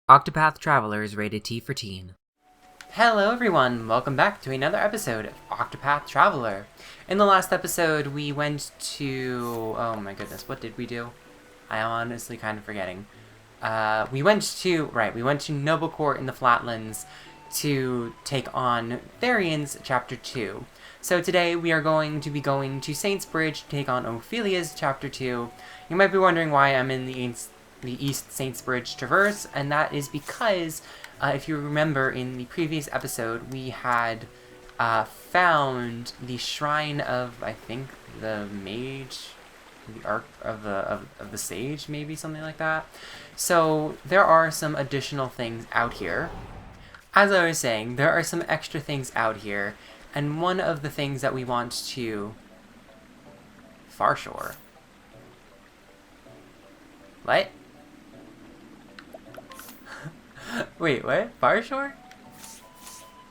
Octopath Traveler is rated T for teen. Hello everyone, welcome back to another episode of Octopath Traveler. In the last episode, we went to... oh my goodness, what did we do? I am honestly kind of forgetting. We went to Noble Court in the Flatlands to take on Therian's Chapter 2. So today we are going to be going to Saintsbridge to take on Ophilia's Chapter 2. You might be wondering why I'm in the East Saintsbridge Traverse, and that is because, if you remember in the previous episode, we had found the Shrine of, I think, the Mage, the Arc of the Sage, maybe, something like that. So there are some additional things out here. As I was saying, there are some extra things out here, and one of the things that we want to... Farshore. What? Wait, what? Farshore?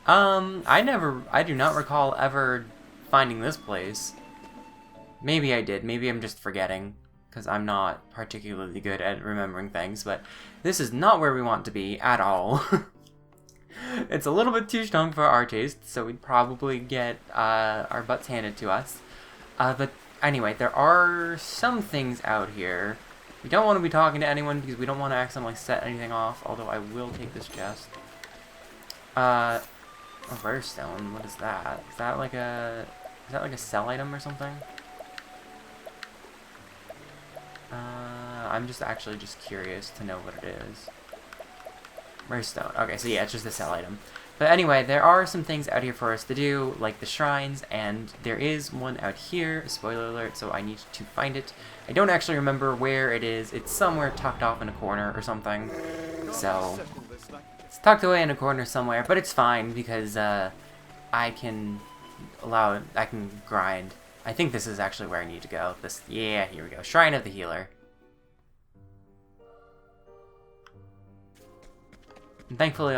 I do not recall ever finding this place. Maybe I did. Maybe I'm just forgetting, because I'm not particularly good at remembering things, but this is not where we want to be at all. It's a little bit too strong for our taste, so we'd probably get our butts handed to us. But anyway, there are some things out here. We don't want to be talking to anyone because we don't want to accidentally set anything off, although I will take this chest. A rare stone, what is that? Is that like a sell item or something? I'm actually just curious to know what it is. Rare stone. Okay, so yeah, it's just a sell item. But anyway, there are some things out here for us to do, like the shrines, and there is one out here, spoiler alert, so I need to find it. I don't actually remember where it is. It's somewhere tucked off in a corner or something. So, it's tucked away in a corner somewhere, but it's fine because I can grind. I think this is actually where I need to go. Yeah, here we go. Shrine of the Healer. And thankfully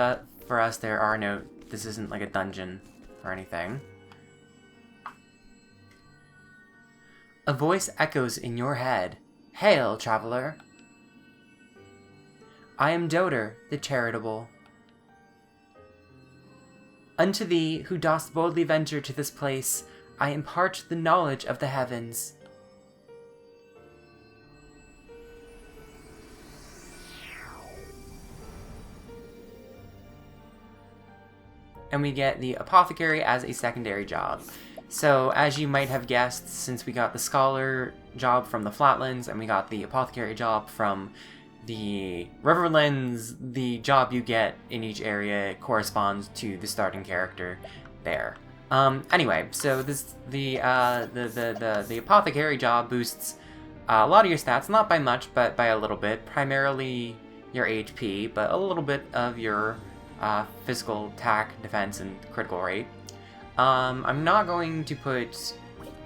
for us, this isn't like a dungeon or anything. A voice echoes in your head. Hail, traveler. I am Doter, the charitable. Unto thee, who dost boldly venture to this place, I impart the knowledge of the heavens. And we get the apothecary as a secondary job. So, as you might have guessed, since we got the scholar job from the Flatlands and we got the apothecary job from the Riverlands, the job you get in each area corresponds to the starting character there. Anyway, so the apothecary job boosts a lot of your stats, not by much, but by a little bit. Primarily your HP, but a little bit of your physical attack, defense, and critical rate. I'm not going to put...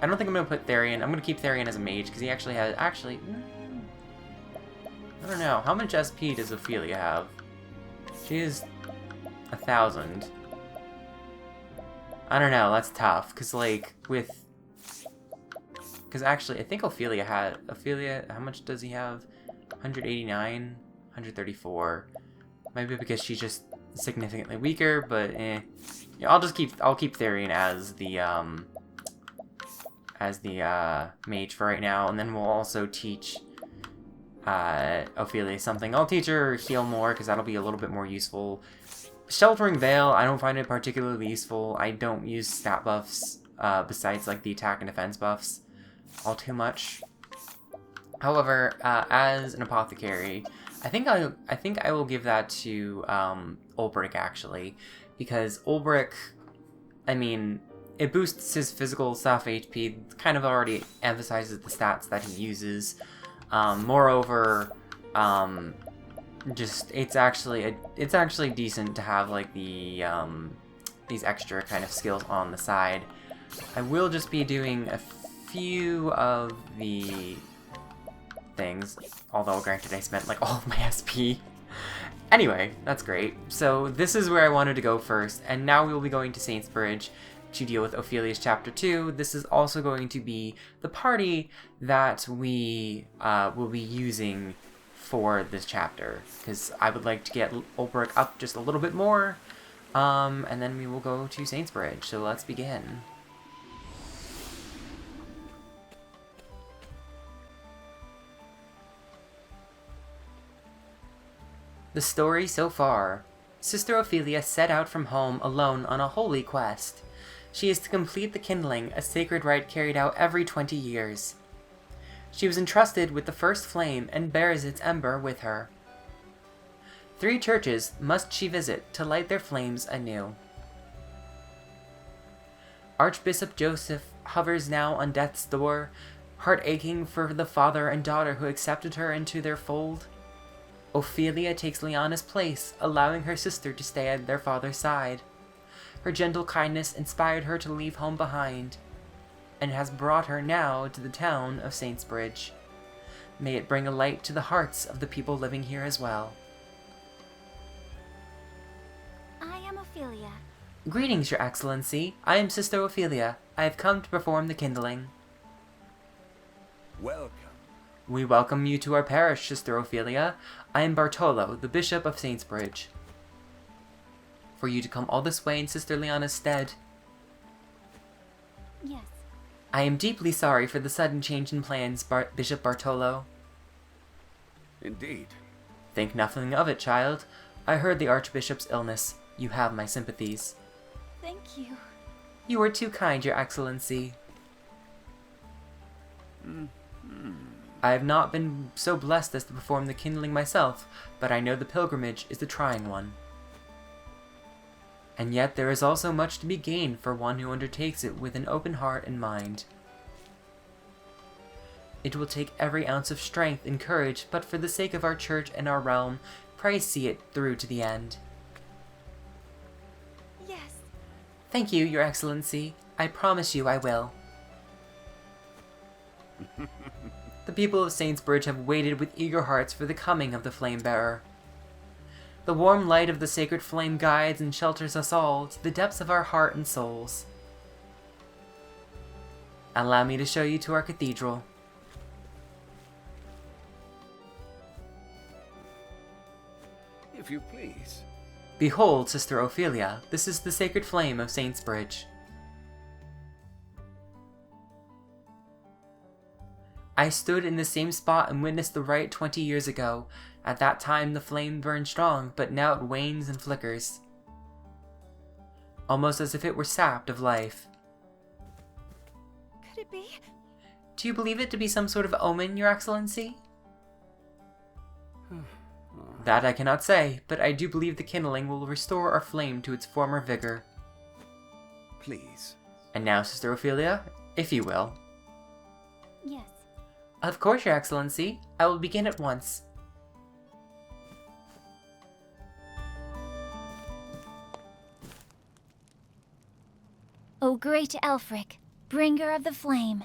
I don't think I'm going to put Therian. I'm going to keep Therian as a mage, because he actually has... I don't know. How much SP does Ophilia have? She is 1,000. I don't know. That's tough, because, like, with... Because, actually, I think Ophilia, how much does he have? 189? 134. Maybe because she's just significantly weaker, but eh. Yeah, I'll keep Therian as the mage for right now, and then we'll also teach Ophilia something. I'll teach her Heal More, because that'll be a little bit more useful. Sheltering Veil, I don't find it particularly useful. I don't use stat buffs besides like the attack and defense buffs all too much. However, as an apothecary, I think I will give that to Ulbrich, actually, because Ulbrich, I mean, it boosts his physical stuff HP, kind of already emphasizes the stats that he uses. Moreover, it's actually decent to have like the these extra kind of skills on the side. I will just be doing a few of the things, although granted I spent like all of my SP. Anyway, that's great. So this is where I wanted to go first, and now we will be going to Saintsbridge to deal with Ophilia's Chapter 2. This is also going to be the party that we will be using for this chapter, because I would like to get Ulbrich up just a little bit more, and then we will go to Saintsbridge. So let's begin. The story so far. Sister Ophilia set out from home alone on a holy quest. She is to complete the Kindling, a sacred rite carried out every 20 years. She was entrusted with the first flame and bears its ember with her. 3 churches must she visit to light their flames anew. Archbishop Joseph hovers now on death's door, heart aching for the father and daughter who accepted her into their fold. Ophilia takes Liana's place, allowing her sister to stay at their father's side. Her gentle kindness inspired her to leave home behind, and has brought her now to the town of Saintsbridge. May it bring a light to the hearts of the people living here as well. I am Ophilia. Greetings, Your Excellency. I am Sister Ophilia. I have come to perform the Kindling. Welcome. We welcome you to our parish, Sister Ophilia. I am Bartolo, the Bishop of Saintsbridge. For you to come all this way in Sister Liana's stead. Yes. I am deeply sorry for the sudden change in plans, Bishop Bartolo. Indeed. Think nothing of it, child. I heard the Archbishop's illness. You have my sympathies. Thank you. You are too kind, Your Excellency. I have not been so blessed as to perform the Kindling myself, but I know the pilgrimage is a trying one. And yet there is also much to be gained for one who undertakes it with an open heart and mind. It will take every ounce of strength and courage, but for the sake of our church and our realm, pray see it through to the end. Yes. Thank you, Your Excellency. I promise you I will. The people of Saintsbridge have waited with eager hearts for the coming of the Flame-Bearer. The warm light of the sacred flame guides and shelters us all to the depths of our heart and souls. Allow me to show you to our cathedral. If you please. Behold, Sister Ophilia, this is the sacred flame of Saintsbridge. I stood in the same spot and witnessed the rite 20 years ago. At that time the flame burned strong, but now it wanes and flickers. Almost as if it were sapped of life. Could it be? Do you believe it to be some sort of omen, Your Excellency? That I cannot say, but I do believe the kindling will restore our flame to its former vigor. Please. And now, Sister Ophilia, if you will. Yes. Of course, Your Excellency. I will begin at once. O great Elfric, bringer of the flame,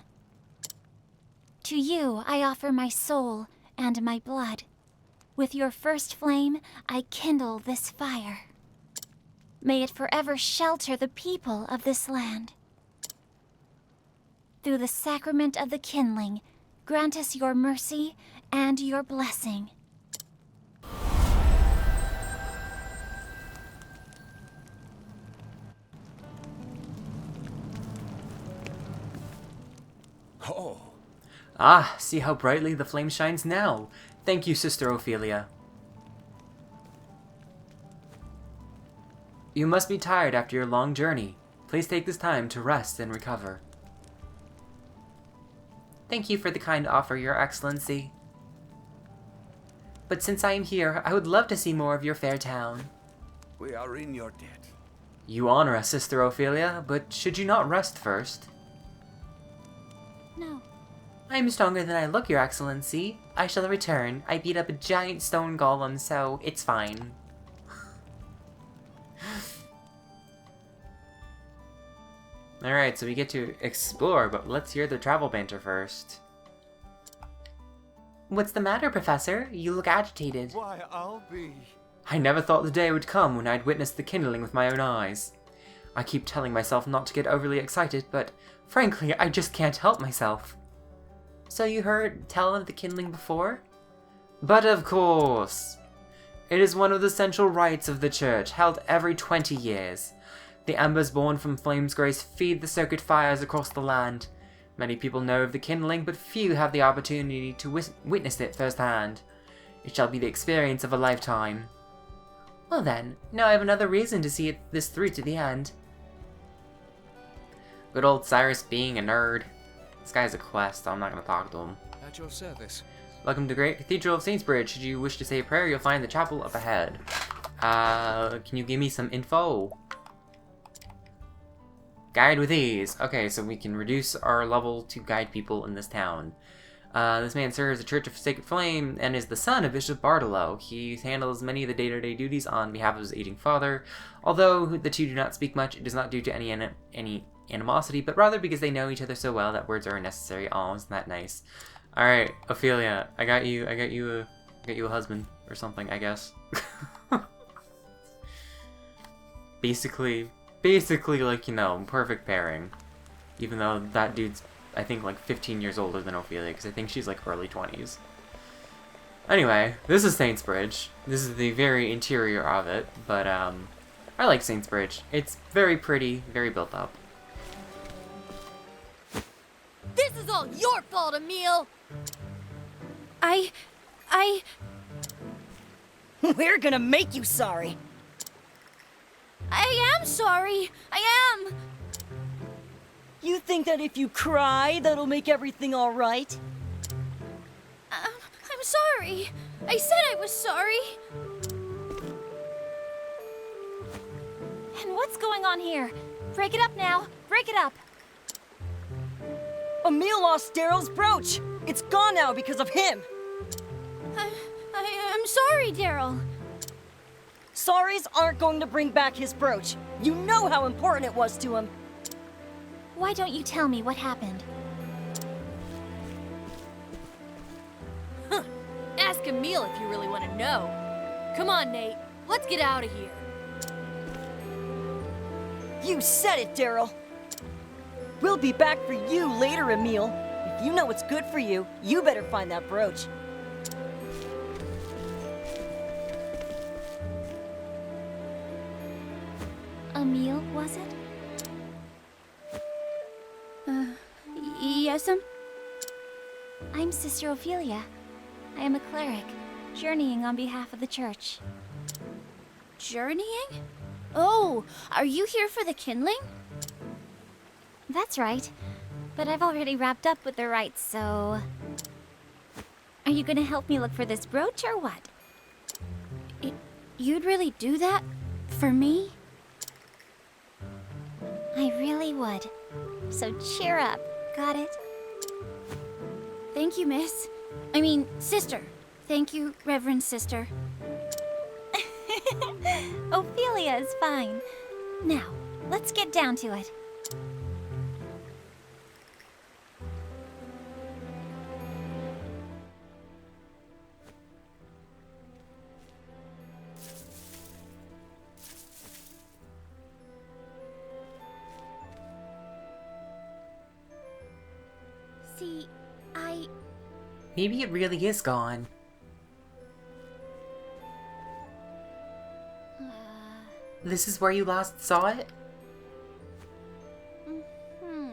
to you I offer my soul and my blood. With your first flame, I kindle this fire. May it forever shelter the people of this land. Through the sacrament of the kindling, grant us your mercy and your blessing. Oh. Ah, see how brightly the flame shines now. Thank you, Sister Ophilia. You must be tired after your long journey. Please take this time to rest and recover. Thank you for the kind offer, Your Excellency. But since I am here, I would love to see more of your fair town. We are in your debt. You honor us, Sister Ophilia, but should you not rest first? No. I am stronger than I look, Your Excellency. I shall return. I beat up a giant stone golem, so it's fine. Alright, so we get to explore, but let's hear the travel banter first. What's the matter, Professor? You look agitated. Why, I'll be... I never thought the day would come when I'd witness the kindling with my own eyes. I keep telling myself not to get overly excited, but frankly, I just can't help myself. So you heard tell of the kindling before? But of course! It is one of the central rites of the church, held every 20 years. The embers born from Flame's grace feed the sacred fires across the land. Many people know of the Kindling, but few have the opportunity to witness it firsthand. It shall be the experience of a lifetime. Well then, now I have another reason to see this through to the end. Good old Cyrus being a nerd. This guy's a quest, so I'm not going to talk to him. At your service. Welcome to Great Cathedral of Saintsbridge. Should you wish to say a prayer, you'll find the chapel up ahead. Can you give me some info? Guide with ease. Okay, so we can reduce our level to guide people in this town. This man serves the Church of Sacred Flame and is the son of Bishop Bartolo. He handles many of the day-to-day duties on behalf of his aging father. Although the two do not speak much, it is not due to any animosity, but rather because they know each other so well that words are unnecessary. Oh, isn't that nice? Alright, Ophilia, I got you a husband or something, I guess. Basically, like, you know, perfect pairing. Even though that dude's, I think, like 15 years older than Ophilia, because I think she's like early 20s. Anyway, this is Saintsbridge. This is the very interior of it, but I like Saintsbridge. It's very pretty, very built up. This is all your fault, Emil! We're gonna make you sorry. I am sorry. I am. You think that if you cry, that'll make everything all right? I'm sorry. I said I was sorry. And what's going on here? Break it up now. Break it up. Emil lost Daryl's brooch. It's gone now because of him. I'm sorry, Daryl. Sorries aren't going to bring back his brooch. You know how important it was to him. Why don't you tell me what happened? Ask Emil if you really want to know. Come on, Nate. Let's get out of here. You said it, Daryl. We'll be back for you later, Emil. If you know what's good for you, you better find that brooch. Emil, was it? Yes'm? I'm Sister Ophilia. I am a cleric, journeying on behalf of the church. Journeying? Oh, are you here for the kindling? That's right. But I've already wrapped up with the rites, so... Are you gonna help me look for this brooch, or what? You'd really do that? For me? I really would. So cheer up, got it? Thank you, miss. I mean, sister. Thank you, Reverend Sister. Ophilia is fine. Now, let's get down to it. See, Maybe it really is gone. This is where you last saw it?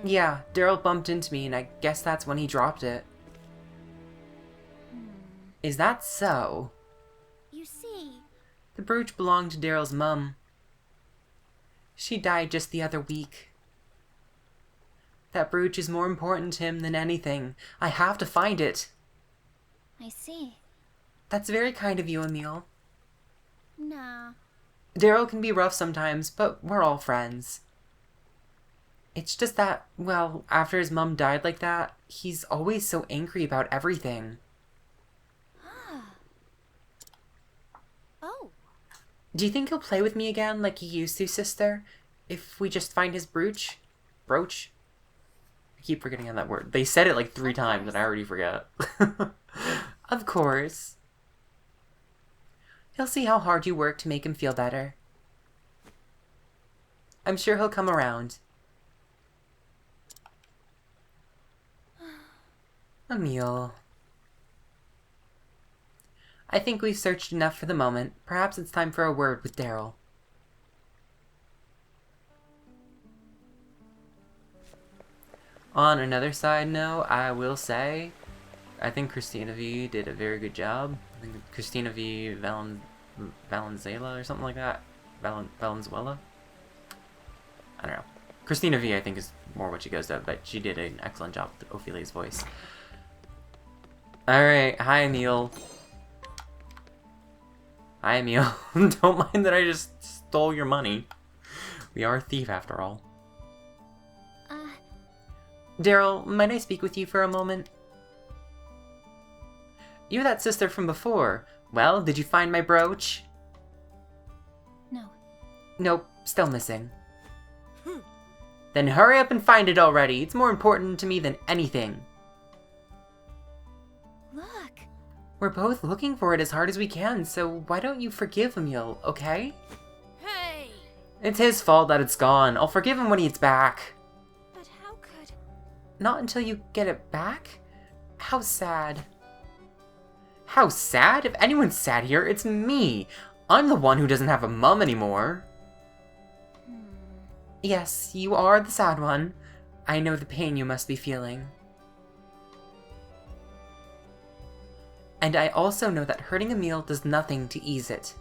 Yeah, Daryl bumped into me and I guess that's when he dropped it. Is that so? You see... The brooch belonged to Daryl's mum. She died just the other week. That brooch is more important to him than anything. I have to find it. I see. That's very kind of you, Emil. Nah. Daryl can be rough sometimes, but we're all friends. It's just that, well, after his mum died like that, he's always so angry about everything. Oh. Do you think he'll play with me again like he used to, sister? If we just find his brooch? Brooch? I keep forgetting on that word. They said it like 3 times and I already forget. Of course. He'll see how hard you work to make him feel better. I'm sure he'll come around. Emil. I think we've searched enough for the moment. Perhaps it's time for a word with Daryl. On another side note, I will say, I think Christina V did a very good job. I think Christina V Valenzuela or something like that. Valenzuela? I don't know. Christina V, I think, is more what she goes to, but she did an excellent job with Ophilia's voice. Alright, hi Emil. Hi Emil. Don't mind that I just stole your money. We are a thief after all. Daryl, might I speak with you for a moment? You're that sister from before. Well, did you find my brooch? No. Nope, still missing. Then hurry up and find it already. It's more important to me than anything. Look. We're both looking for it as hard as we can, so why don't you forgive Emil, okay? Hey! It's his fault that it's gone. I'll forgive him when he's back. But how could... Not until you get it back? How sad. How sad? If anyone's sad here, it's me. I'm the one who doesn't have a mum anymore. Yes, you are the sad one. I know the pain you must be feeling. And I also know that hurting Emil does nothing to ease it.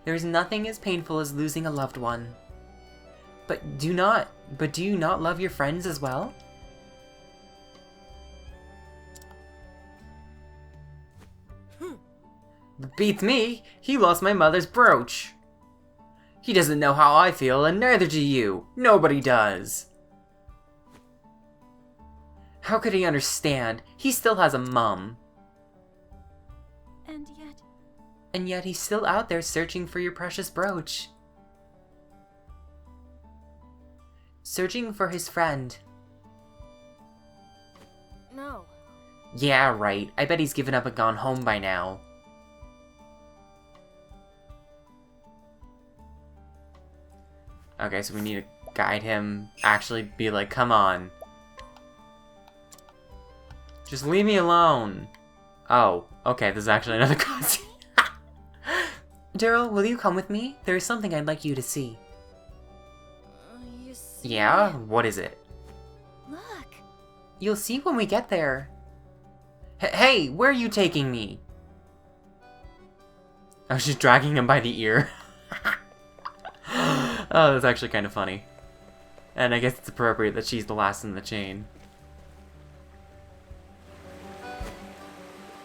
There is nothing as painful as losing a loved one. But do you not love your friends as well? Beats me! He lost my mother's brooch! He doesn't know how I feel, and neither do you! Nobody does! How could he understand? He still has a mum. And yet he's still out there searching for your precious brooch. Searching for his friend. No. Yeah, right. I bet he's given up and gone home by now. Okay, so we need to guide him. Actually be like, come on. Just leave me alone. Oh, okay, there's actually another cutscene. Daryl, will you come with me? There is something I'd like you to see. You see? Yeah? What is it? Look. You'll see when we get there. Hey, where are you taking me? I was just dragging him by the ear. Oh, that's actually kind of funny. And I guess it's appropriate that she's the last in the chain.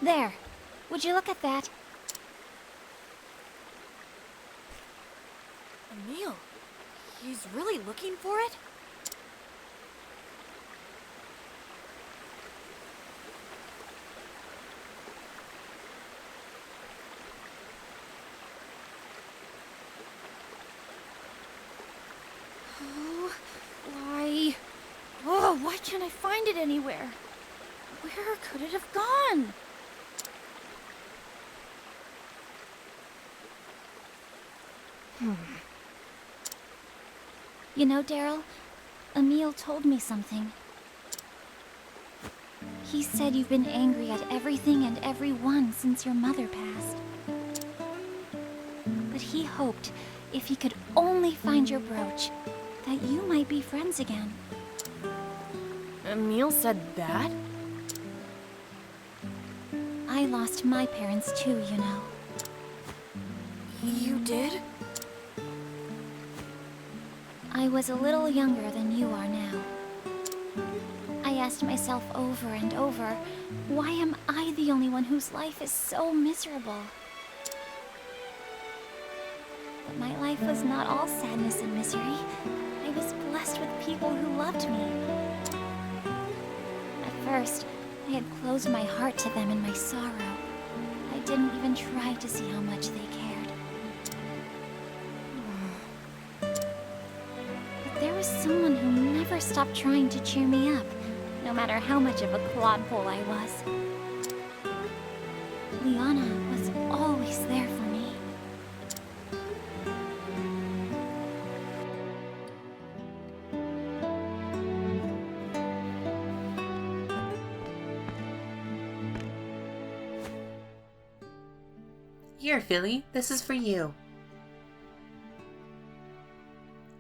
There. Would you look at that? Emil, he's really looking for it? Why can't I find it anywhere? Where could it have gone? You know, Daryl, Emil told me something. He said you've been angry at everything and everyone since your mother passed. But he hoped, if he could only find your brooch, that you might be friends again. Emil said that? I lost my parents too, you know. You did? I was a little younger than you are now. I asked myself over and over, why am I the only one whose life is so miserable? But my life was not all sadness and misery. I was blessed with people who loved me. At first, I had closed my heart to them in my sorrow. I didn't even try to see how much they cared. But there was someone who never stopped trying to cheer me up, no matter how much of a clodpole I was. Liana was always there for me. Here, Philly, this is for you.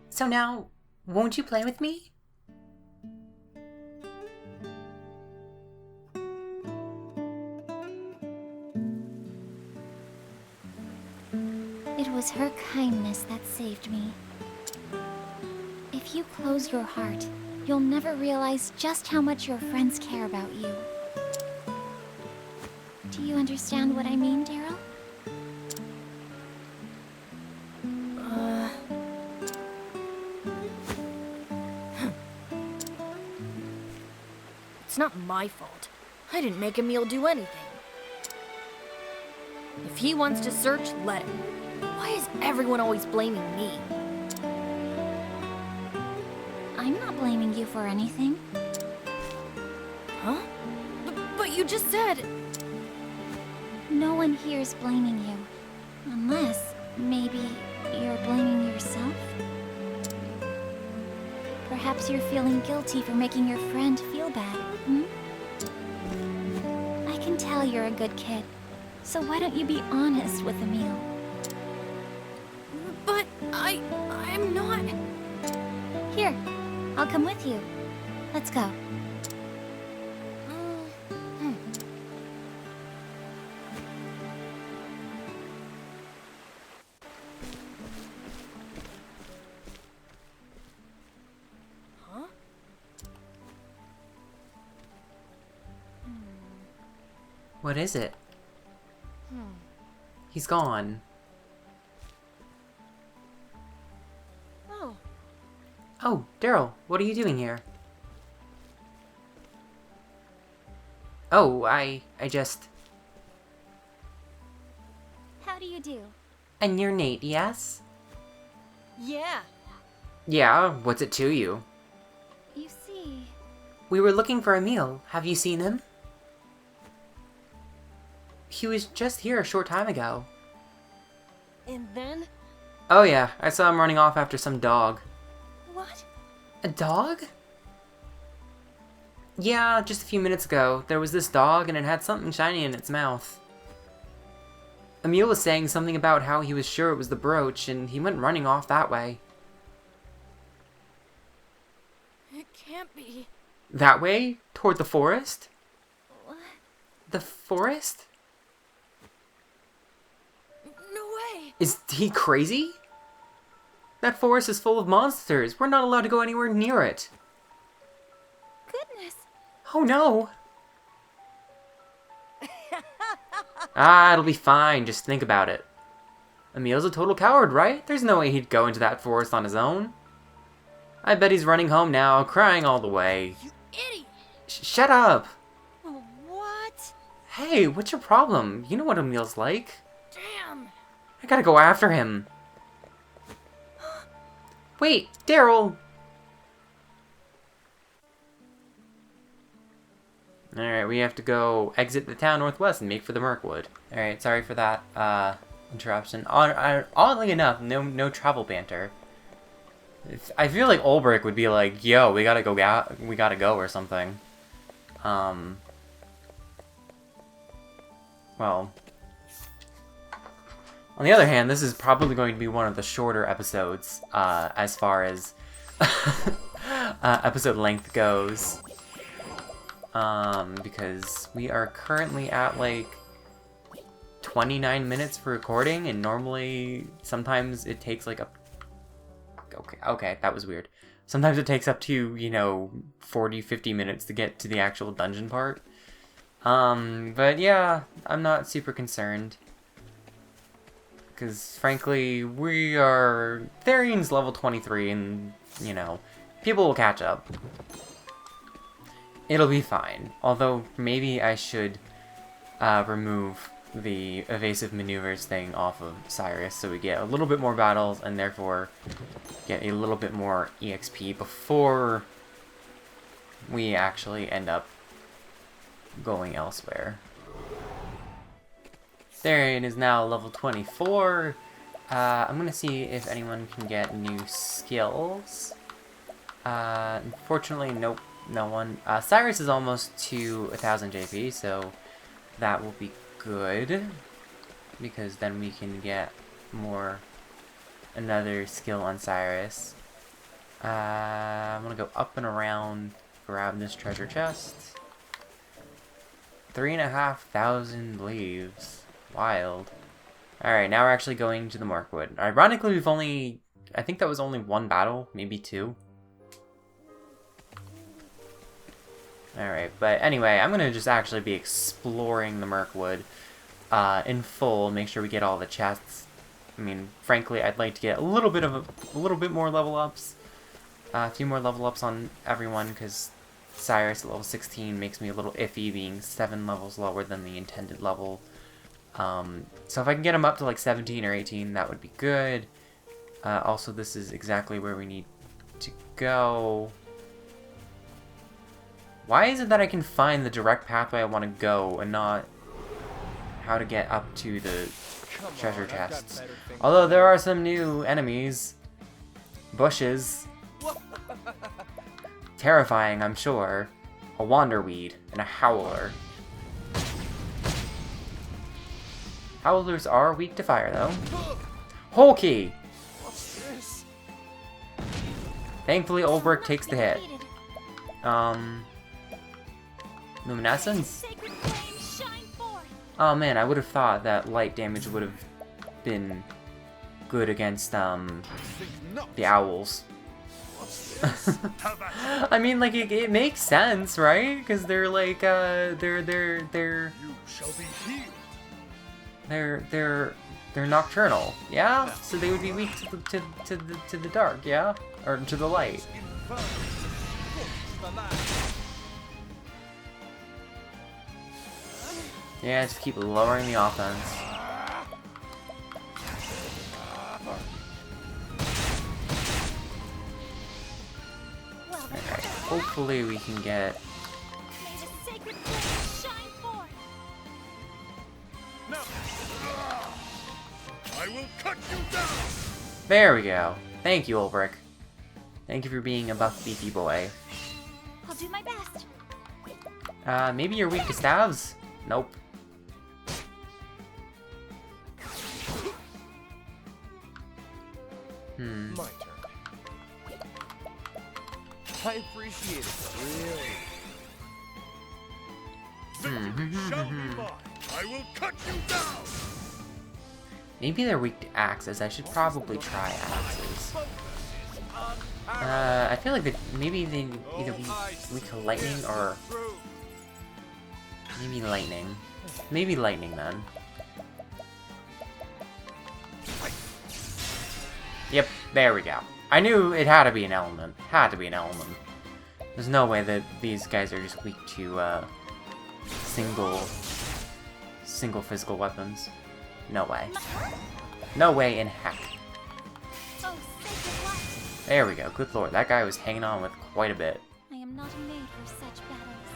So now, won't you play with me? It was her kindness that saved me. If you close your heart, you'll never realize just how much your friends care about you. Do you understand what I mean, Daryl? It's not my fault. I didn't make Emil do anything. If he wants to search, let him. Why is everyone always blaming me? I'm not blaming you for anything. Huh? But you just said... No one here is blaming you. Unless, maybe, you're blaming yourself? Perhaps you're feeling guilty for making your friend feel bad, hmm? I can tell you're a good kid, so why don't you be honest with Emil? But I'm not... Here, I'll come with you. Let's go. What is it? He's gone. Oh. Oh, Daryl, what are you doing here? Oh, I just... How do you do? And you're Nate, yes? Yeah. Yeah, what's it to you? You see... We were looking for Emil. Have you seen him? He was just here a short time ago. And then? Oh yeah, I saw him running off after some dog. What? A dog? Yeah, just a few minutes ago, there was this dog and it had something shiny in its mouth. Emil was saying something about how he was sure it was the brooch, and he went running off that way. It can't be. That way? Toward the forest? What? The forest? No way! Is he crazy? That forest is full of monsters. We're not allowed to go anywhere near it. Goodness! Oh no! It'll be fine. Just think about it. Emil's a total coward, right? There's no way he'd go into that forest on his own. I bet he's running home now, crying all the way. You idiot! Shut up! What? Hey, what's your problem? You know what Emil's like. Damn! I gotta go after him. Wait, Daryl! Alright, we have to go exit the town northwest and make for the Mirkwood. Alright, sorry for that interruption. Oddly enough, no travel banter. I feel like Ulbrich would be like, yo, we gotta go or something. Well, on the other hand, this is probably going to be one of the shorter episodes, as far as episode length goes. Because we are currently at like 29 minutes for recording, and normally, sometimes it takes like okay, that was weird. Sometimes it takes up to, 40-50 minutes to get to the actual dungeon part. But yeah, I'm not super concerned. Because, frankly, Therian's level 23, and, people will catch up. It'll be fine. Although, maybe I should remove the evasive maneuvers thing off of Cyrus so we get a little bit more battles and therefore get a little bit more EXP before we actually end up going elsewhere. Therian is now level 24. I'm gonna see if anyone can get new skills. Unfortunately, nope, no one. Cyrus is almost to 1000 JP, so that will be good. because then we can get another skill on Cyrus. I'm gonna go up and around, grab this treasure chest. 3,500 leaves. Wild. Alright, now we're actually going to the Markwood. Ironically, I think that was only one battle, maybe two. Alright, but anyway, I'm gonna just actually be exploring the Mirkwood in full, make sure we get all the chests. I mean, frankly, I'd like to get a little bit more level ups. A few more level ups on everyone, because Cyrus at level 16 makes me a little iffy, being 7 levels lower than the intended level. So if I can get him up to like 17 or 18, that would be good. Also, this is exactly where we need to go. Why is it that I can find the direct pathway I want to go and not how to get up to the treasure chests? Although there are some new enemies. Bushes. Terrifying, I'm sure. A wanderweed and a howler. Howlers are weak to fire, though. Hole key! Thankfully, Ulbrich takes the hit. Luminescence? Oh man, I would have thought that light damage would have been good against the owls. I mean, like it makes sense, right? Because they're like they're nocturnal, yeah. So they would be weak to the dark, yeah, or to the light. Yeah, just keep lowering the offense. Alright, hopefully we can get... I will cut you down. There we go. Thank you, Ulbrich. Thank you for being a buff beefy boy. I'll do my best. Maybe you're weak to stabs? Nope. My turn. I appreciate it. Really. Victory shall be mine. I will cut you down. Maybe they're weak to axes. I should probably try axes. I feel like maybe they either weak to lightning or maybe lightning. Maybe lightning then. Yep, there we go. I knew it had to be an element. Had to be an element. There's no way that these guys are just weak to single physical weapons. No way. No way in heck. There we go. Good lord, that guy was hanging on with quite a bit. I am not made for such battles.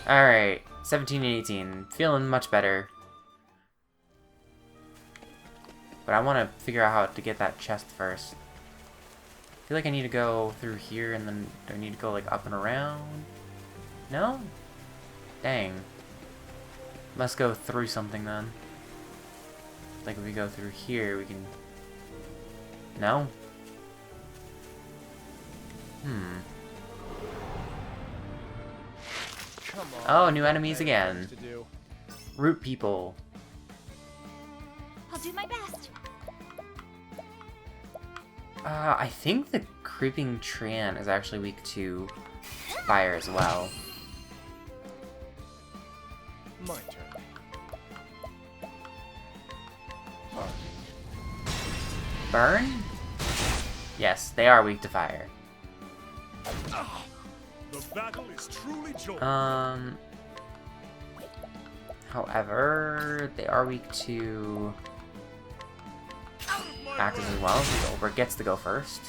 Alright, 17 and 18. Feeling much better. But I want to figure out how to get that chest first. I feel like I need to go through here and then do I need to go like up and around? No? Dang. Must go through something then. Like if we go through here, we can... No? Oh, new enemies again. Root people. I'll do my best. I think the creeping Tran is actually weak to fire as well. My turn. Burn? Yes, they are weak to fire. The battle is truly joyous. However, they are weak to axes as well, so Ulbrich gets to go first.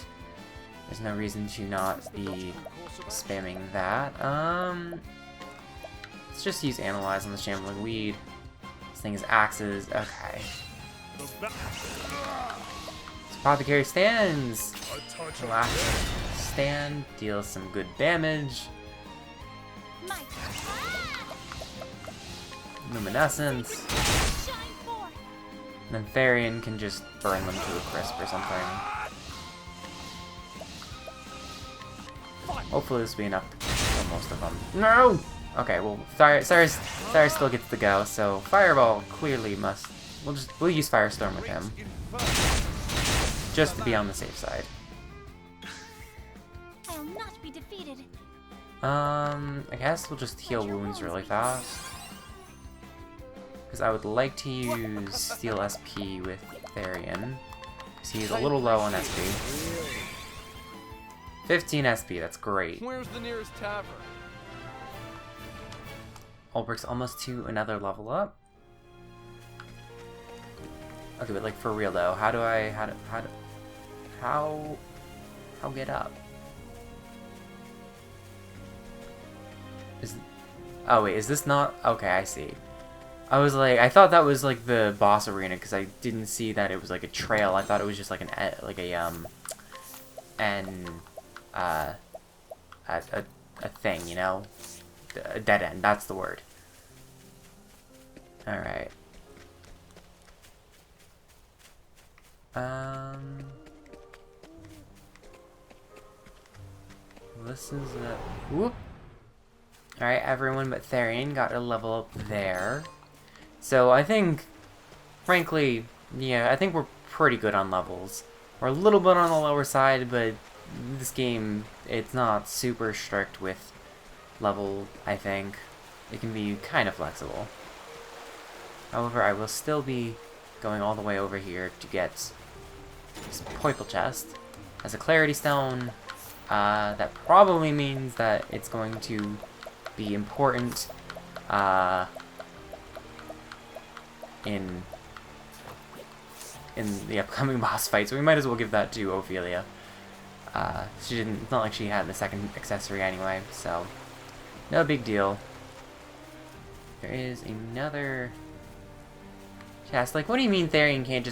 There's no reason to not be spamming that. Let's just use Analyze on the Shambling Weed. This thing is axes. Okay. Apothecary stands! Last stand deals some good damage. Luminescence. And then Therian can just burn them to a crisp or something. Hopefully this will be enough to kill most of them. No! Okay, well, Cyrus still gets to go, so Fireball clearly must... We'll use Firestorm with him. Just to be on the safe side. I'll not be defeated. I guess we'll just heal wounds really fast. Because I would like to use Steel SP with Therian. Because he's a little low on SP. 15 SP, that's great. Where's the nearest tavern? Ulbricht's almost to another level up. Okay, but like for real though, how get up? Oh wait, is this not? Okay, I see. I was like, I thought that was like the boss arena because I didn't see that it was like a trail. I thought it was just like a thing, you know, a dead end. That's the word. All right. This is a whoop. All right, everyone but Therian got a level up there. So I think, frankly, yeah, I think we're pretty good on levels. We're a little bit on the lower side, but this game, it's not super strict with level, I think. It can be kind of flexible. However, I will still be going all the way over here to get this purple chest. As a clarity stone, that probably means that it's going to be important in the upcoming boss fight, so we might as well give that to Ophilia. It's not like she had the second accessory anyway, so no big deal. There is another chest. Like, what do you mean Therian can't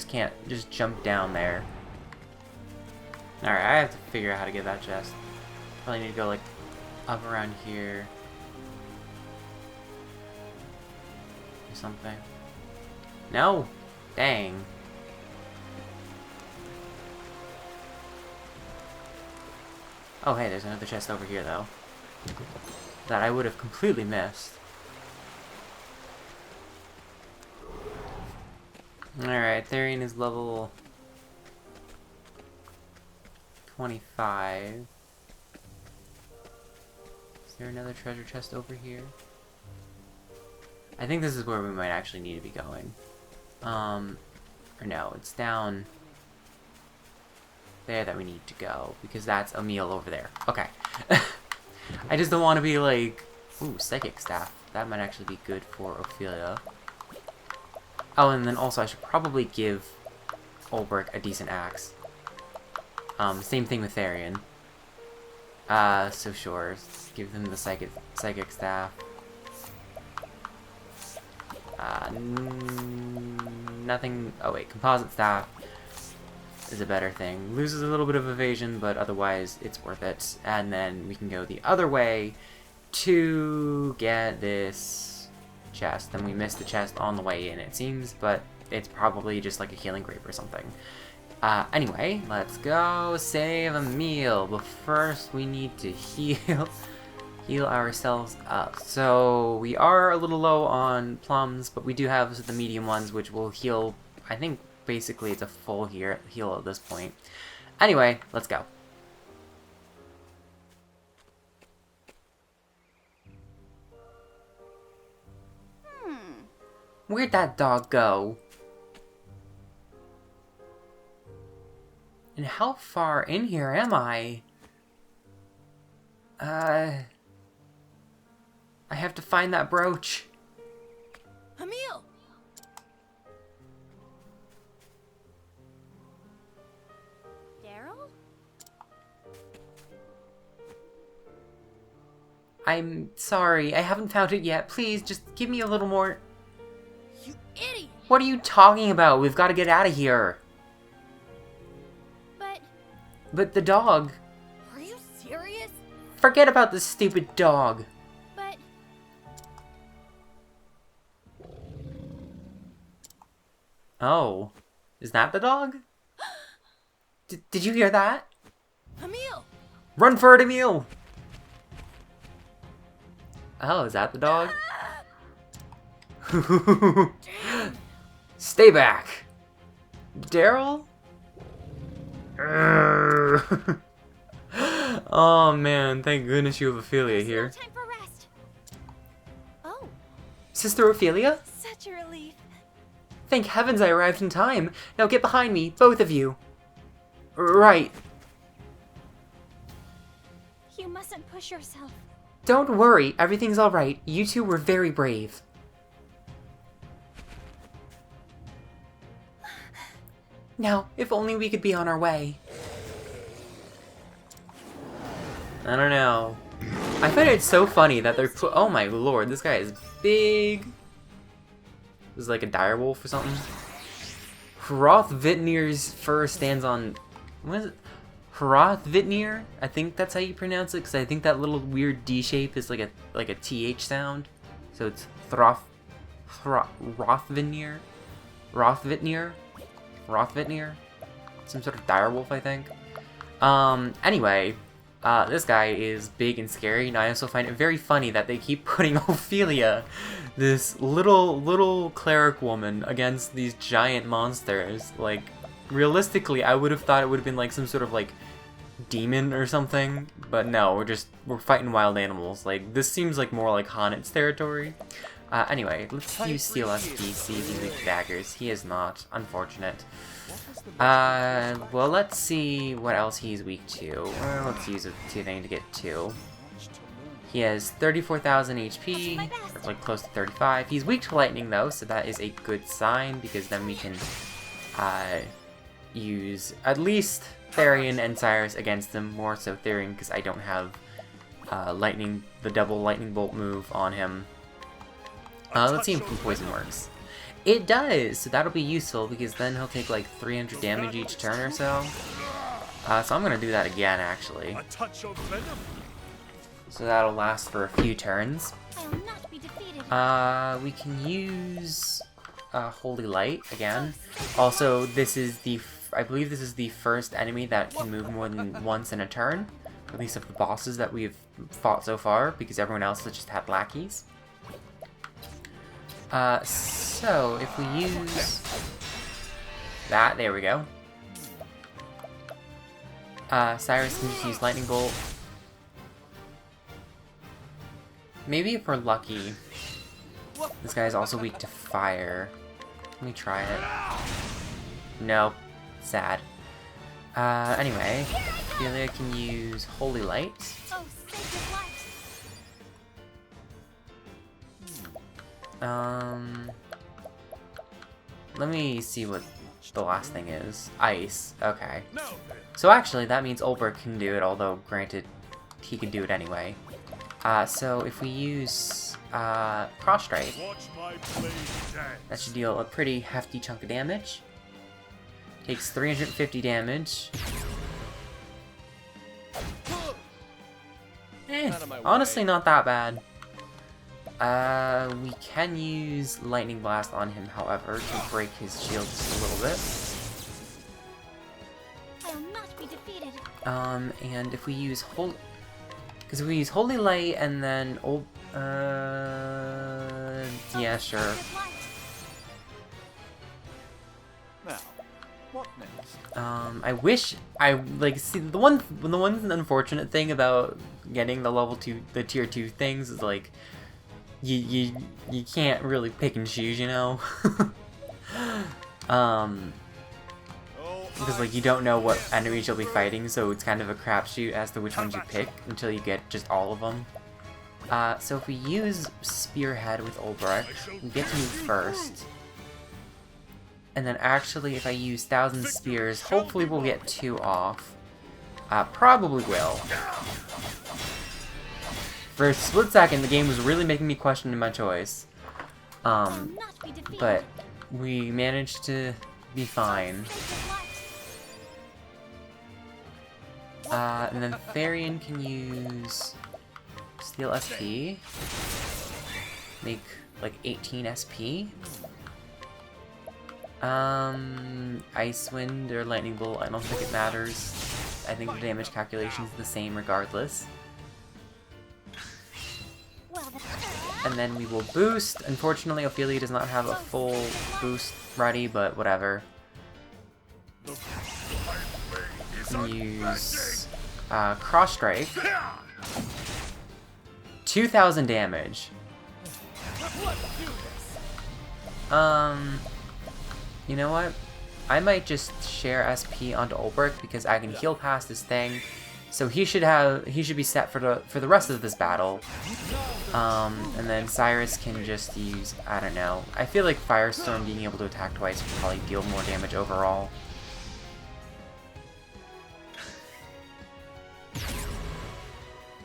just jump down there? Alright, I have to figure out how to get that chest. Probably need to go like up around here. Or something. No! Dang. Oh hey, there's another chest over here though. That I would have completely missed. Alright, Therian is level 25. Is there another treasure chest over here? I think this is where we might actually need to be going. Or no, it's down there that we need to go, because that's a meal over there. Okay. I just don't want to be like... Ooh, Psychic Staff. That might actually be good for Ophilia. Oh, and then also I should probably give Ulbrich a decent axe. Same thing with Therian. So sure, let's give them the Psychic Staff. Nothing... Oh wait, Composite Staff is a better thing. Loses a little bit of evasion, but otherwise it's worth it. And then we can go the other way to get this chest. And we missed the chest on the way in, it seems, but it's probably just like a healing grape or something. Anyway, let's go save a meal, but first we need to heal ourselves up. So we are a little low on plums, but we do have the medium ones, which will heal. I think basically it's a full heal at this point. Anyway, let's go. Where'd that dog go? And how far in here am I? I have to find that brooch. Emil! Daryl? I'm sorry, I haven't found it yet. Please, just give me a little more... You idiot! What are you talking about? We've got to get out of here. But the dog... Are you serious? Forget about this stupid dog. But... Oh. Is that the dog? Did you hear that? Emil! Run for it, Emil! Oh, is that the dog? Stay back! Daryl? Oh man, thank goodness you have Ophilia here. No time for rest. Oh, Sister Ophilia? such a relief. Thank heavens I arrived in time. Now get behind me, both of you. Right. You mustn't push yourself. Don't worry, everything's alright. You two were very brave. Now, if only we could be on our way. I don't know. I find it so funny that they're oh my lord, this guy is big. This is like a direwolf or something. Hrothvitnir's fur stands on... What is it? Hrothvitnir? I think that's how you pronounce it, because I think that little weird D shape is like a TH sound. So it's Hrothvitnir? Hrothvitnir? Some sort of direwolf, I think. Anyway, this guy is big and scary, and I also find it very funny that they keep putting Ophilia, this little cleric woman, against these giant monsters. Like, realistically, I would have thought it would have been like some sort of like demon or something, but no, we're fighting wild animals. Like, this seems like more like Honnet's territory. Anyway, let's use Steel SP, see if he's weak to daggers. He is not, unfortunate. Well, let's see what else he's weak to. Let's use a thing to get 2. He has 34,000 HP, or like close to 35. He's weak to lightning though, so that is a good sign, because then we can use at least Therian and Cyrus against him, more so Therian because I don't have the double lightning bolt move on him. Let's see if poison works. It does, so that'll be useful because then he'll take like 300 damage each turn or so. So I'm gonna do that again actually. A touch of venom. So that'll last for a few turns. I will not be defeated. We can use Holy Light again. Also, this is I believe this is the first enemy that can move more than once in a turn. At least of the bosses that we've fought so far, because everyone else has just had lackeys. So if we use that, there we go. Cyrus can just use Lightning Bolt. Maybe if we're lucky. This guy is also weak to fire. Let me try it. Nope. Sad. Anyway, Ophilia can use Holy Light. Oh, sacred light. Let me see what the last thing is. Ice. Okay. Now then, So actually, that means Ulbrich can do it, although granted, he can do it anyway. So if we use Cross Strike, watch my blade dance. that should deal a pretty hefty chunk of damage. Takes 350 damage. Honestly not that bad. We can use Lightning Blast on him, however, to break his shield just a little bit. I will not be defeated. And if we use because if we use Holy Light and then yeah, sure. Sacred light. Now, what next? I wish see the one unfortunate thing about getting the tier 2 things is like you can't really pick and choose, you know. Because like you don't know what enemies you'll be fighting, so it's kind of a crapshoot as to which ones you pick until you get just all of them. So if we use Spearhead with Ulbrich, we get to move first. And then actually, if I use 1,000 Spears, hopefully we'll get 2 off. Probably will. For a split second, the game was really making me question my choice. I will not be defeated. But we managed to be fine. Sacred light. And then Therian can use Steel SP. Make like 18 SP. Ice Wind or Lightning Bolt, I don't think it matters. I think the damage calculation is the same regardless. And then we will boost. Unfortunately, Ophilia does not have a full boost ready, but whatever. Use Cross Strike. 2,000 damage. You know what? I might just share SP onto Ulbrich because I can heal past this thing. So he should be set for the rest of this battle. And then Cyrus can just use, I don't know. I feel like Firestorm being able to attack twice would probably deal more damage overall.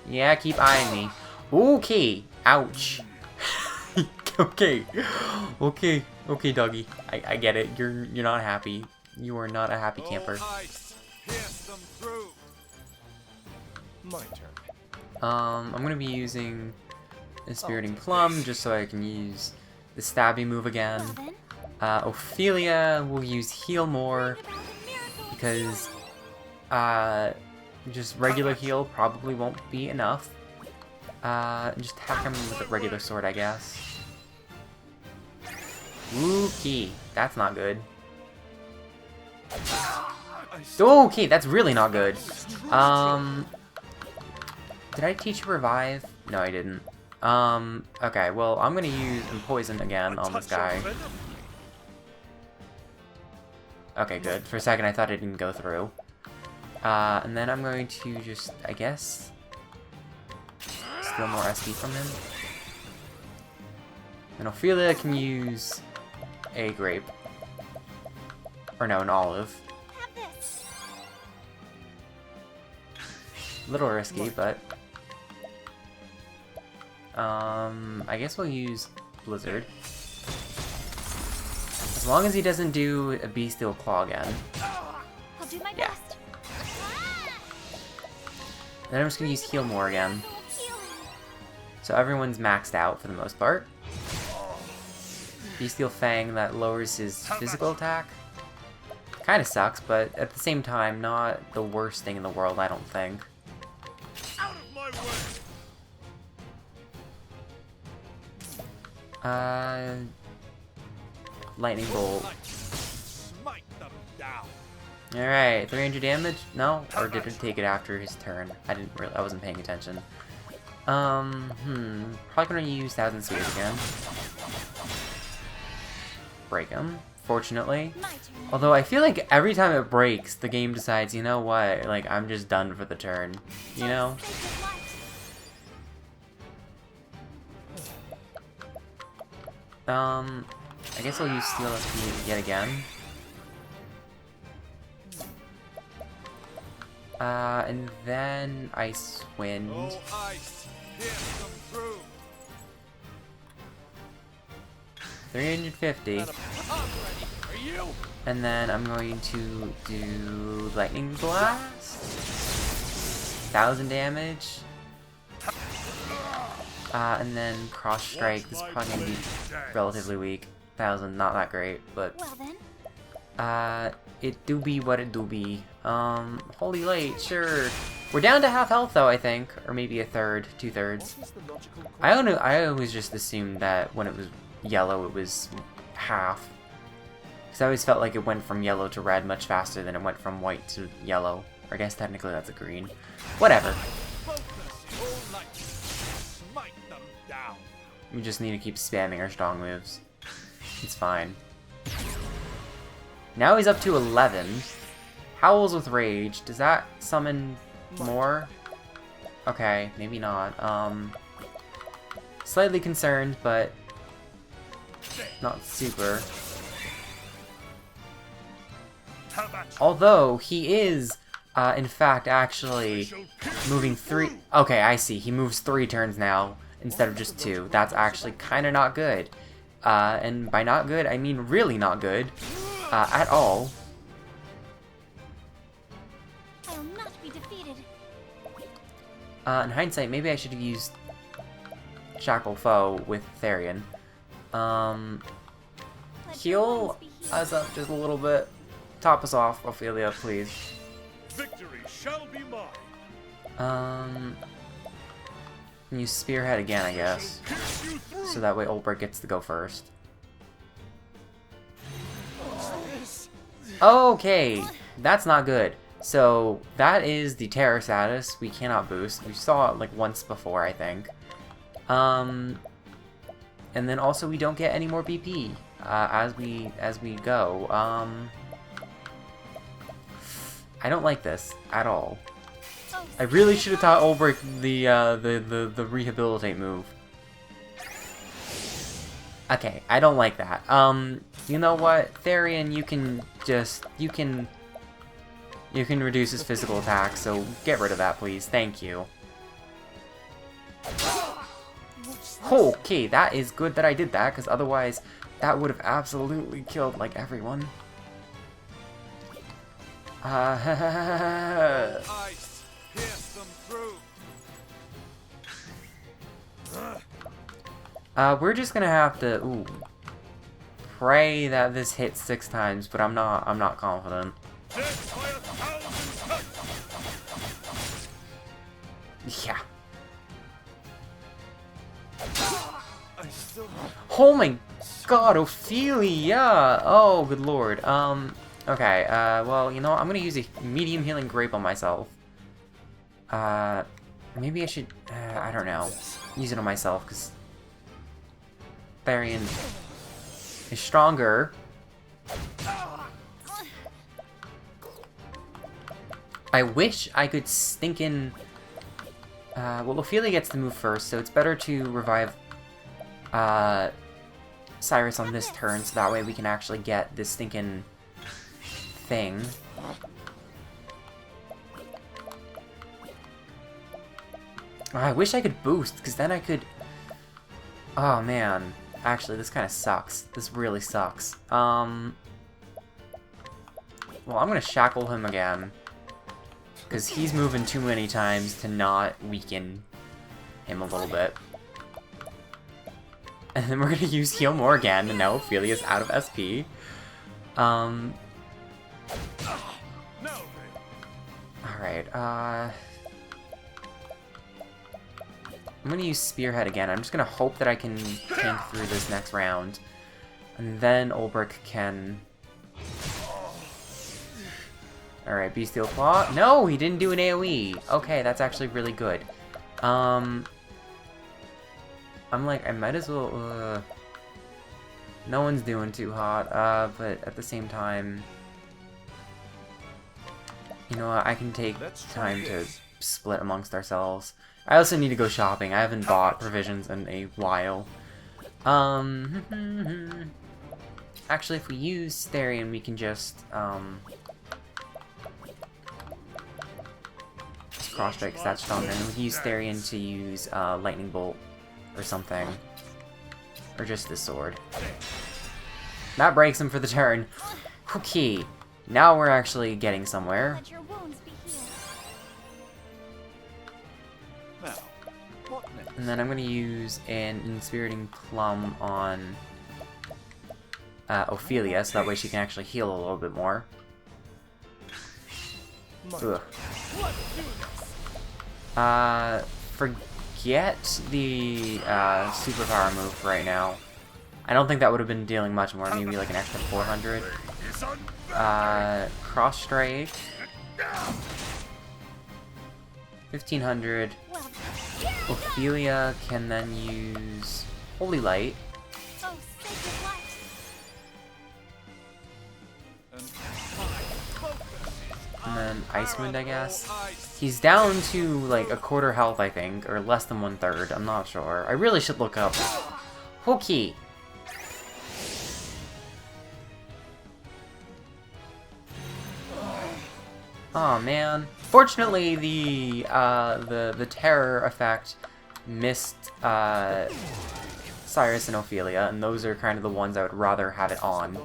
Yeah, keep eyeing me. Okay. Ouch. Okay. Okay, doggy. I get it. You're not happy. You are not a happy camper. My turn. I'm gonna be using a Spiriting Plum just so I can use the stabby move again. Ophilia will use Heal more because just regular heal probably won't be enough. Just attack him with a regular sword, I guess. Okay, that's not good. Okay, that's really not good. Did I teach you Revive? No, I didn't. Okay, well, I'm gonna use Poison again on this guy. Okay, good. For a second, I thought it didn't go through. And then I'm going to just, I guess, steal more SP from him. And Ophilia can use a grape. Or no, an olive. A little risky, but I guess we'll use Blizzard. As long as he doesn't do a Bestial Claw again. I'll do my Yeah. best. Then I'm just gonna use Heal more again. So everyone's maxed out for the most part. Bestial Fang, that lowers his physical attack. Kinda sucks, but at the same time, not the worst thing in the world, I don't think. Out of my way. Lightning Bolt. Smite them down. Alright, 300 damage? No? Or did it take it after his turn? I wasn't paying attention. Probably gonna use Thousand Spears again. Break him, fortunately. Although I feel like every time it breaks, the game decides, you know what, like, I'm just done for the turn. You know? I guess I'll use Steel SP yet again. And then Ice Wind. Oh, ice, pierce them through. 350. I'm ready. Are you? And then I'm going to do Lightning Blast. 1,000 damage. And then Cross Strike. This is probably going to be relatively weak. 1,000, not that great, but Well then, it do be what it do be. Holy Light, sure. We're down to half health though, I think, or maybe a third, 2/3. I don't know. I always just assumed that when it was yellow, it was half. Because I always felt like it went from yellow to red much faster than it went from white to yellow. Or I guess technically that's a green. Whatever. Focus, whole night. Smite them down. We just need to keep spamming our strong moves. It's fine. Now he's up to 11. Howls with Rage. Does that summon more? Okay, maybe not. Slightly concerned, but not super. Although, he is, in fact, actually moving 3... Okay, I see. He moves 3 turns now instead of just 2. That's actually kind of not good. And by not good, I mean really not good. At all. I'll not be defeated. In hindsight, maybe I should have used Shackle Foe with Therian. Let your Heal wounds be us up just a little bit. Top us off, Ophilia, please. Victory shall be mine. Use Spearhead again, I guess. Pierce you through. So that way Olbert gets to go first. Okay, that's not good. So that is the terror status. We cannot boost. We saw it like once before, I think. And then also we don't get any more BP as we go. I don't like this at all. I really should have taught Olbert the rehabilitate move. Okay, I don't like that. You know what, Therian, you can reduce his physical attack, so get rid of that, please. Thank you. Okay, that is good that I did that, because otherwise that would have absolutely killed, like, everyone. Ice, pierce them through. We're just gonna have to, pray that this hits 6 times, but I'm not confident. Death by 1,000 cuts. Yeah. I still Oh my god, Ophilia! Oh, good lord. Okay, well, you know what? I'm gonna use a medium healing grape on myself. Maybe I should, I don't know. Use it on myself, because Therian is stronger. I wish I could stinkin'... well, Ophilia gets to move first, so it's better to revive Cyrus on this turn, so that way we can actually get this stinkin' thing. I wish I could boost, because then I could... Oh, man. Actually, this kind of sucks. This really sucks. Well, I'm gonna shackle him again. Because he's moving too many times to not weaken him a little bit. And then we're gonna use Heal More again, and now Ophilia's out of SP. Alright, I'm gonna use Spearhead again. I'm just gonna hope that I can tank through this next round. And then Olbert can... Alright, Bestial Claw. No, he didn't do an AoE. Okay, that's actually really good. I'm like, I might as well... No one's doing too hot, but at the same time... You know what, I can take time to split amongst ourselves. I also need to go shopping. I haven't bought provisions in a while. Actually, if we use Therian, we can just cross strike, because that's stronger. And we can use Therian to use Lightning Bolt or something. Or just this sword. That breaks him for the turn. Okay, now we're actually getting somewhere. Let your wounds be healed. And then I'm going to use an Inspiriting Plum on Ophilia, so that way she can actually heal a little bit more. Ugh. Forget the superpower move for right now. I don't think that would have been dealing much more, maybe like an extra 400. Cross Strike. 1500. Ophilia can then use Holy Light. Oh, sacred light. And then Ice Wind, I guess. He's down to like a quarter health, I think, or less than 1/3. I'm not sure. I really should look up. Okay. Oh man. Fortunately, the terror effect missed Cyrus and Ophilia, and those are kind of the ones I would rather have it on,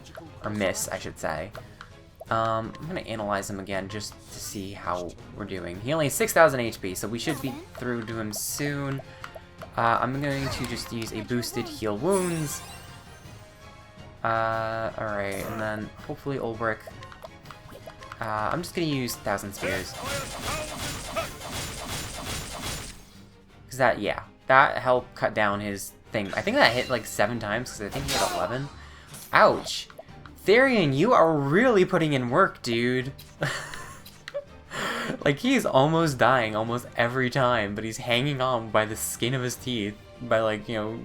or miss, I should say. I'm gonna analyze him again just to see how we're doing. He only has 6,000 HP, so we should be through to him soon. I'm going to just use a boosted heal wounds. Alright, and then hopefully Ulbrich. I'm just gonna use 1,000 Spears. Cause that, yeah, that helped cut down his thing. I think that hit like 7 times, because I think he had 11. Ouch! Therian, you are really putting in work, dude. Like, he's almost dying almost every time, but he's hanging on by the skin of his teeth. By, like, you know,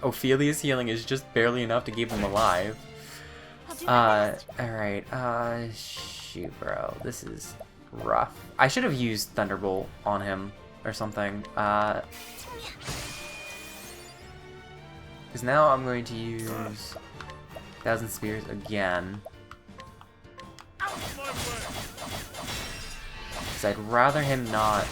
Ophilia's healing is just barely enough to keep him alive. Alright, shoot, bro. This is rough. I should have used Thunderbolt on him or something. Because now I'm going to use 1,000 Spears again. Because I'd rather him not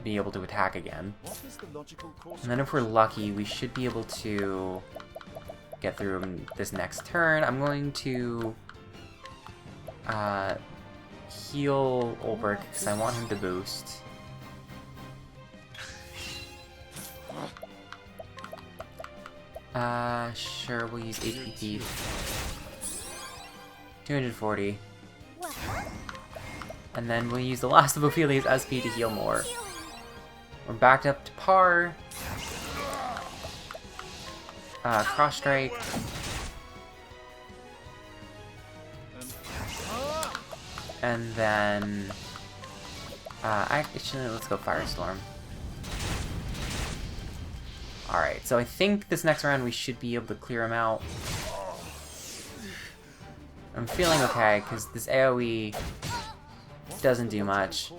be able to attack again. And then if we're lucky, we should be able to get through him this next turn. I'm going to heal Ulbrich because I want him to boost. Sure, we'll use HPP. 240. And then we'll use the last of Ophilia's SP to heal more. We're backed up to par. Cross Strike. And then... actually, let's go Firestorm. Alright, so I think this next round we should be able to clear him out. I'm feeling okay, because this AoE doesn't do much.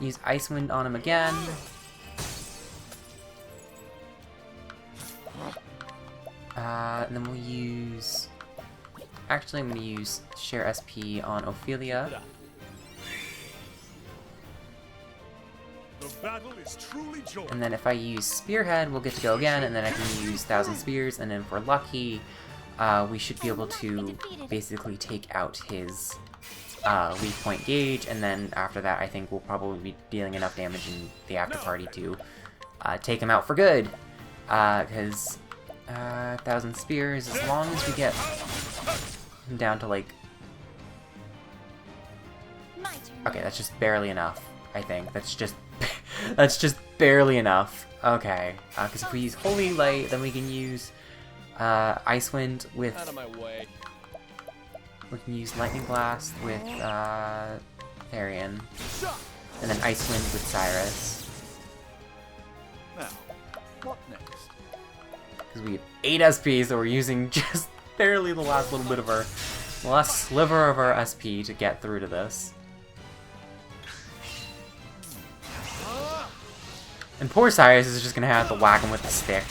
Use Ice Wind on him again. And then we'll use... Actually, I'm going to use Share SP on Ophilia. The battle is truly joy. And then if I use Spearhead, we'll get to go again, and then I can use 1,000 Spears, and then if we're lucky, we should be able to basically take out his weak point gauge, and then after that I think we'll probably be dealing enough damage in the after party to take him out for good. Because 1,000 Spears, as long as we get him down to like... Okay, that's just barely enough, I think. That's just that's just barely enough. Okay, because if we use Holy Light, then we can use Ice Wind with... Out of my way. We can use Lightning Blast with Therian, and then Ice Wind with Cyrus. Now, what next? Because we have 8 SP, so we're using just barely the last little bit of our... the last sliver of our SP to get through to this. And poor Cyrus is just gonna have to whack him with the stick.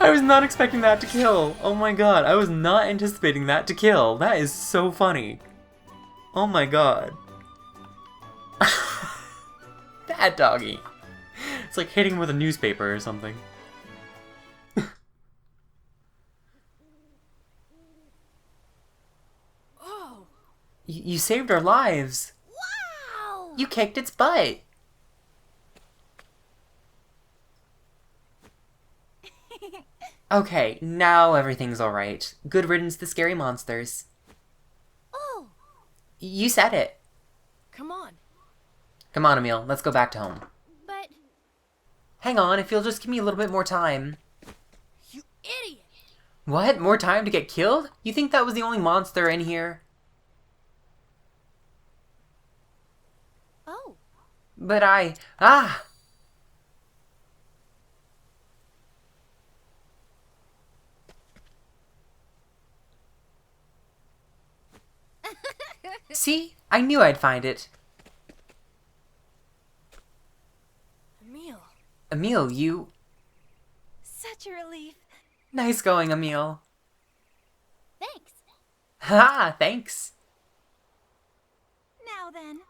I was not expecting that to kill. Oh my god, I was not anticipating that to kill. That is so funny. Oh my god. Bad doggy. It's like hitting him with a newspaper or something. Oh. You saved our lives. Wow. You kicked its butt. Okay, now everything's alright. Good riddance to scary monsters. Oh. You said it. Come on. Come on, Emil, let's go back to home. But Hang on, if you'll just give me a little bit more time. you idiot. What? More time to get killed? You think that was the only monster in here? Oh. But Ah! See? I knew I'd find it. Emil. Emil, you... Such a relief. Nice going, Emil. Thanks. Ha! Thanks. Now then.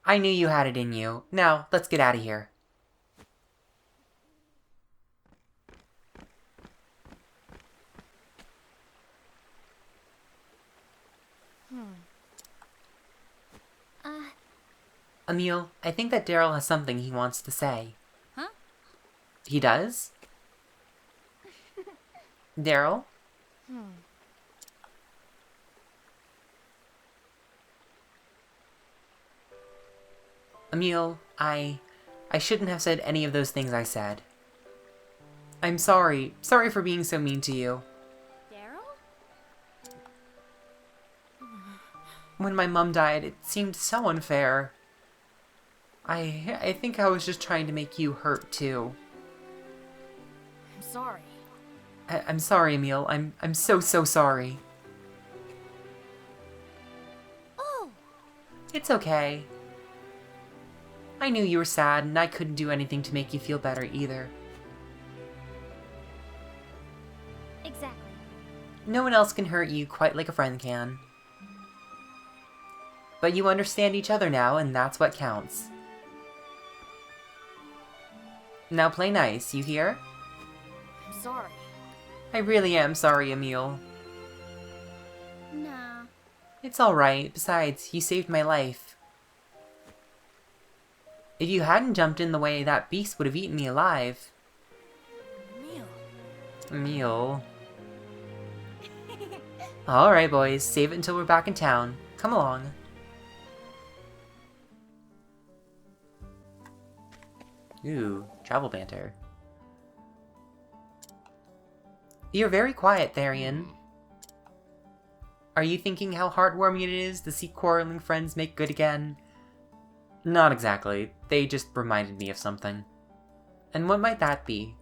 I knew you had it in you. Now, let's get out of here. Emil, I think that Daryl has something he wants to say. Huh? He does? Daryl? Emil, I shouldn't have said any of those things I said. I'm sorry. Sorry for being so mean to you. Daryl? When my mom died, it seemed so unfair. I think I was just trying to make you hurt too. I'm sorry. I'm sorry, Emil. I'm so sorry. Oh! It's okay. I knew you were sad, and I couldn't do anything to make you feel better either. Exactly. No one else can hurt you quite like a friend can. But you understand each other now, and that's what counts. Now play nice, you hear? I'm sorry. I really am sorry, Emil. Nah. It's alright. Besides, you saved my life. If you hadn't jumped in the way, that beast would have eaten me alive. Emil. Emil. Alright, boys. Save it until we're back in town. Come along. Ooh, travel banter. You're very quiet, Therian. Are you thinking how heartwarming it is to see quarreling friends make good again? Not exactly. They just reminded me of something. And what might that be?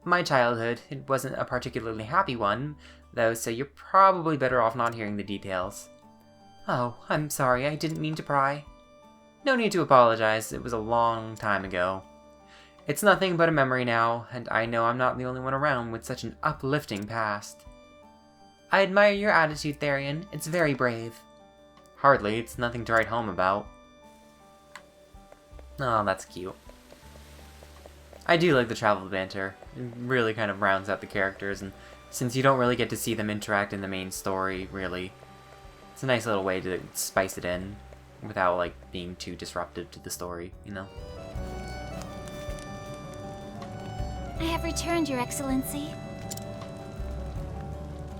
My childhood. It wasn't a particularly happy one, though, so you're probably better off not hearing the details. Oh, I'm sorry. I didn't mean to pry. No need to apologize. It was a long time ago. It's nothing but a memory now, and I know I'm not the only one around with such an uplifting past. I admire your attitude, Therian. It's very brave. Hardly. It's nothing to write home about. Oh, that's cute. I do like the travel banter. It really kind of rounds out the characters, and since you don't really get to see them interact in the main story, really, it's a nice little way to spice it in without, like, being too disruptive to the story, you know? I have returned, Your Excellency.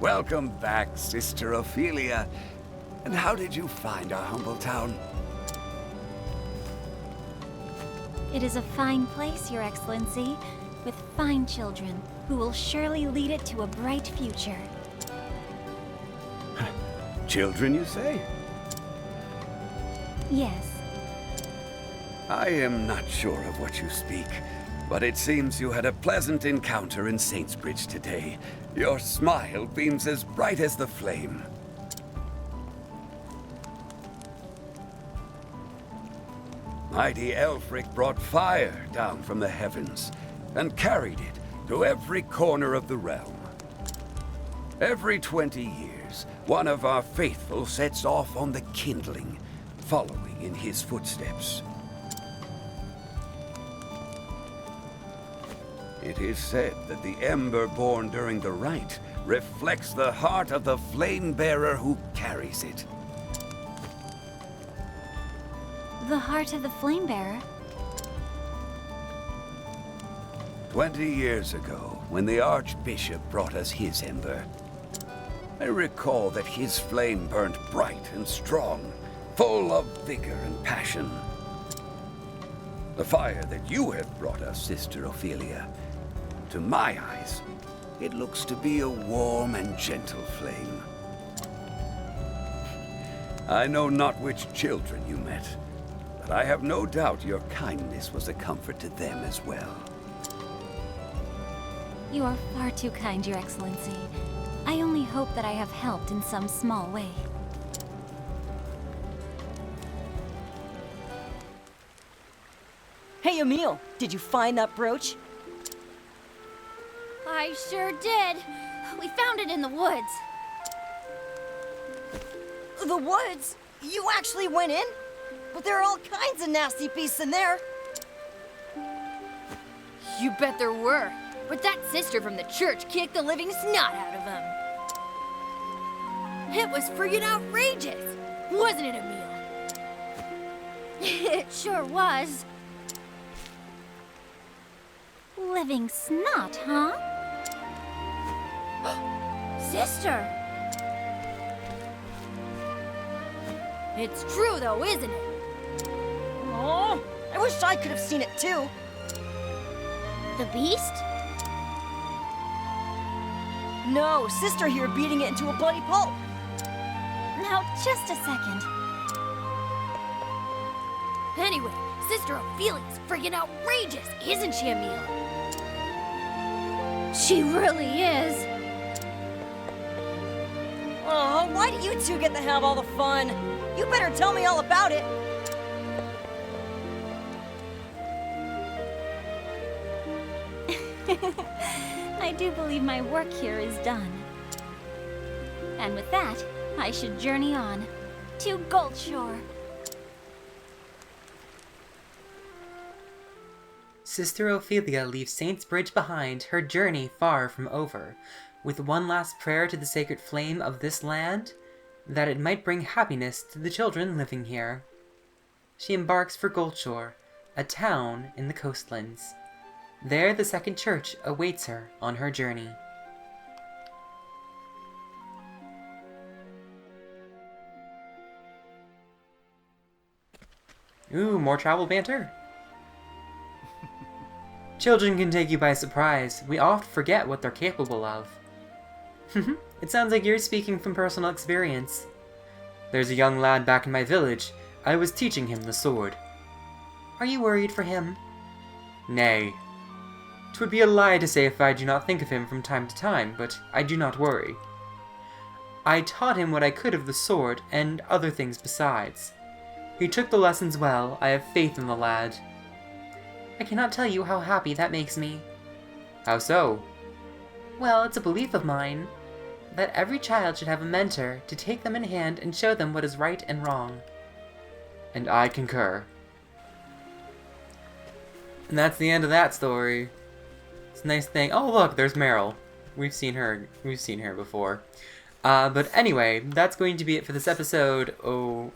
Welcome back, Sister Ophilia. And how did you find our humble town? It is a fine place, Your Excellency, with fine children who will surely lead it to a bright future. Children, you say? Yes. I am not sure of what you speak, but it seems you had a pleasant encounter in Saintsbridge today. Your smile beams as bright as the flame. Mighty Elfric brought fire down from the heavens and carried it to every corner of the realm. Every 20 years, one of our faithful sets off on the Kindling, following in his footsteps. It is said that the ember born during the rite reflects the heart of the flame bearer who carries it. The heart of the flame bearer? 20 years ago, when the Archbishop brought us his ember, I recall that his flame burnt bright and strong, full of vigor and passion. The fire that you have brought us, Sister Ophilia, to my eyes, it looks to be a warm and gentle flame. I know not which children you met, but I have no doubt your kindness was a comfort to them as well. You are far too kind, Your Excellency. I only hope that I have helped in some small way. Hey, Emil, did you find that brooch? I sure did. We found it in the woods. The woods? You actually went in? But there are all kinds of nasty beasts in there. You bet there were. But that sister from the church kicked the living snot out of him. It was friggin' outrageous, wasn't it, Emil? It sure was. Living snot, huh? Sister! It's true though, isn't it? Oh, I wish I could have seen it too. The beast? No, Sister here beating it into a bloody pulp. Now, just a second. Anyway, Sister Ophilia's freaking outrageous, isn't she, Emil? She really is. Oh, why do you two get to have all the fun? You better tell me all about it. I do believe my work here is done. And with that, I should journey on to Goldshore. Sister Ophilia leaves Saintsbridge behind, her journey far from over, with one last prayer to the sacred flame of this land, that it might bring happiness to the children living here. She embarks for Goldshore, a town in the coastlands. There the second church awaits her on her journey. Ooh, more travel banter? Children can take you by surprise. We oft forget what they're capable of. It sounds like you're speaking from personal experience. There's a young lad back in my village. I was teaching him the sword. Are you worried for him? Nay. 'Twould be a lie to say if I do not think of him from time to time, but I do not worry. I taught him what I could of the sword, and other things besides. He took the lessons well. I have faith in the lad. I cannot tell you how happy that makes me. How so? Well, it's a belief of mine that every child should have a mentor to take them in hand and show them what is right and wrong. And I concur. And that's the end of that story. It's a nice thing. Oh, look, there's Meryl. We've seen her before. But anyway, that's going to be it for this episode.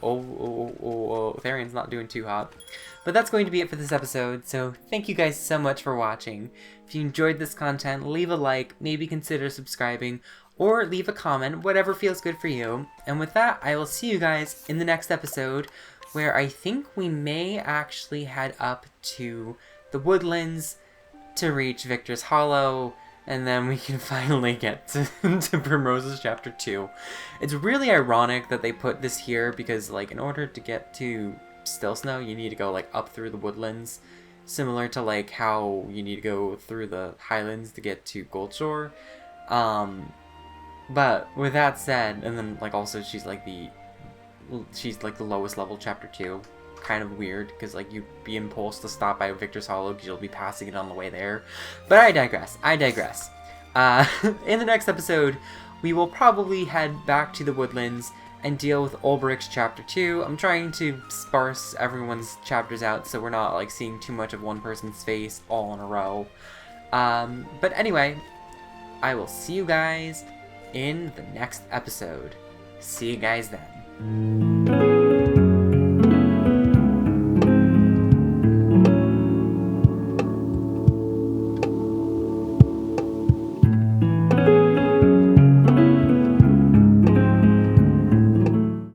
Tharion's not doing too hot. But that's going to be it for this episode, so thank you guys so much for watching. If you enjoyed this content, leave a like, maybe consider subscribing, or leave a comment, whatever feels good for you. And with that, I will see you guys in the next episode, where I think we may actually head up to the woodlands to reach Victor's Hollow, and then we can finally get to Primrose's Chapter 2. It's really ironic that they put this here, because, like, in order to get to Still Snow, you need to go, like, up through the woodlands, similar to, like, how you need to go through the highlands to get to Goldshore. But with that said, and then, like, also she's like the lowest level Chapter 2. Kind of weird, because, like, you'd be impulsed to stop by Victor's Hollow because you'll be passing it on the way there. But I digress. In the next episode, we will probably head back to the woodlands and deal with Ulbrich's Chapter 2. I'm trying to sparse everyone's chapters out so we're not, like, seeing too much of one person's face all in a row. But anyway, I will see you guys in the next episode. See you guys then.